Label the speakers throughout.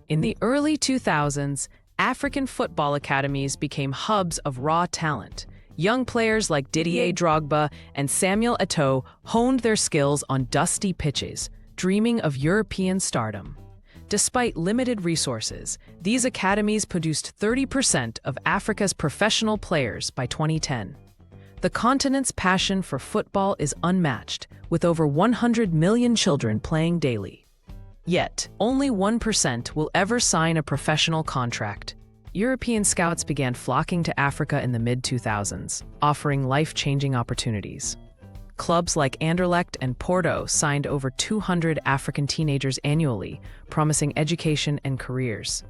Speaker 1: In the early 2000s, African football academies became hubs of raw talent. Young players like Didier Drogba and Samuel Eto'o honed their skills on dusty pitches, dreaming of European stardom. Despite limited resources, these academies produced 30% of Africa's professional players by 2010. The continent's passion for football is unmatched, with over 100 million children playing daily. Yet, only 1% will ever sign a professional contract. European scouts began flocking to Africa in the mid-2000s, offering life-changing opportunities. Clubs like Anderlecht and Porto signed over 200 African teenagers annually, promising education and careers.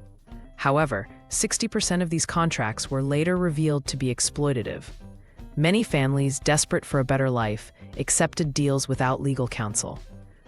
Speaker 1: However, 60% of these contracts were later revealed to be exploitative. Many families, desperate for a better life, accepted deals without legal counsel.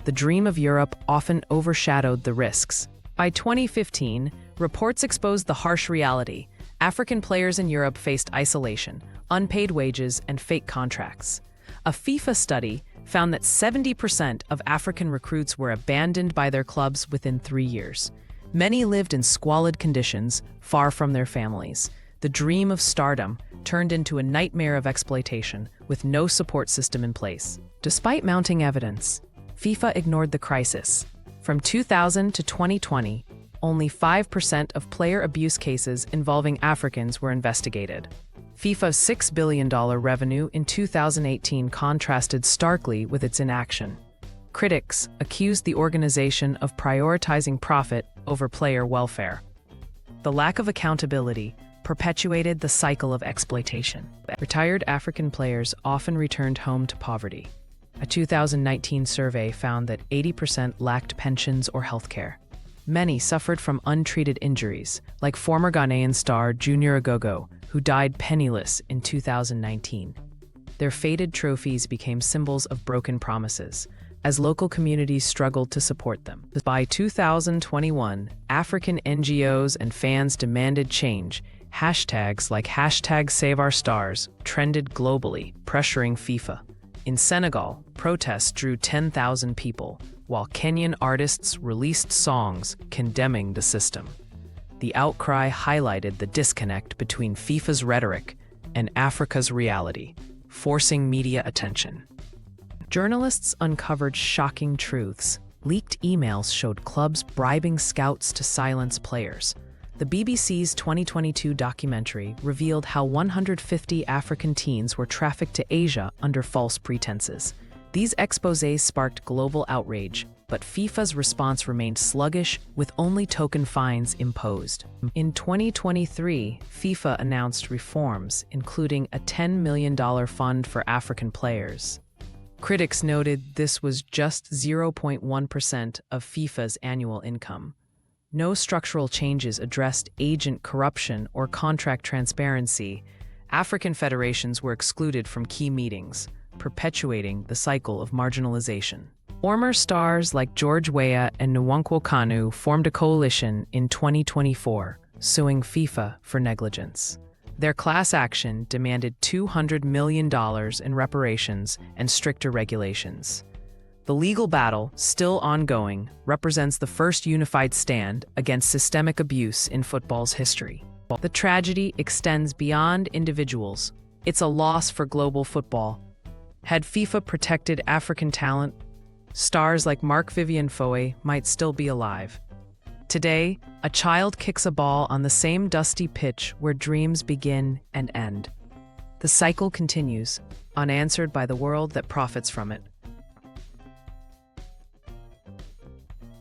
Speaker 1: The dream of Europe often overshadowed the risks. By 2015, reports exposed the harsh reality. African players in Europe faced isolation, unpaid wages, and fake contracts. A FIFA study found that 70% of African recruits were abandoned by their clubs within 3 years. Many lived in squalid conditions, far from their families. The dream of stardom turned into a nightmare of exploitation, with no support system in place. Despite mounting evidence, FIFA ignored the crisis. From 2000 to 2020, only 5% of player abuse cases involving Africans were investigated. FIFA's $6 billion revenue in 2018 contrasted starkly with its inaction. Critics accused the organization of prioritizing profit over player welfare. The lack of accountability perpetuated the cycle of exploitation. Retired African players often returned home to poverty. A 2019 survey found that 80% lacked pensions or health care. Many suffered from untreated injuries, like former Ghanaian star Junior Agogo, who died penniless in 2019. Their faded trophies became symbols of broken promises, as local communities struggled to support them. By 2021, African NGOs and fans demanded change. Hashtags like #SaveOurStars trended globally, pressuring FIFA. In Senegal, protests drew 10,000 people, while Kenyan artists released songs condemning the system. The outcry highlighted the disconnect between FIFA's rhetoric and Africa's reality, forcing media attention. Journalists uncovered shocking truths. Leaked emails showed clubs bribing scouts to silence players. The BBC's 2022 documentary revealed how 150 African teens were trafficked to Asia under false pretenses. These exposés sparked global outrage, but FIFA's response remained sluggish, with only token fines imposed. In 2023, FIFA announced reforms, including a $10 million fund for African players. Critics noted this was just 0.1% of FIFA's annual income. No structural changes addressed agent corruption or contract transparency. African federations were excluded from key meetings, perpetuating the cycle of marginalization. Former stars like George Weah and Nwankwo Kanu formed a coalition in 2024, suing FIFA for negligence. Their class action demanded $200 million in reparations and stricter regulations. The legal battle, still ongoing, represents the first unified stand against systemic abuse in football's history. The tragedy extends beyond individuals. It's a loss for global football. Had FIFA protected African talent, stars like Marc-Vivien Foé might still be alive. Today, a child kicks a ball on the same dusty pitch where dreams begin and end. The cycle continues, unanswered by the world that profits from it.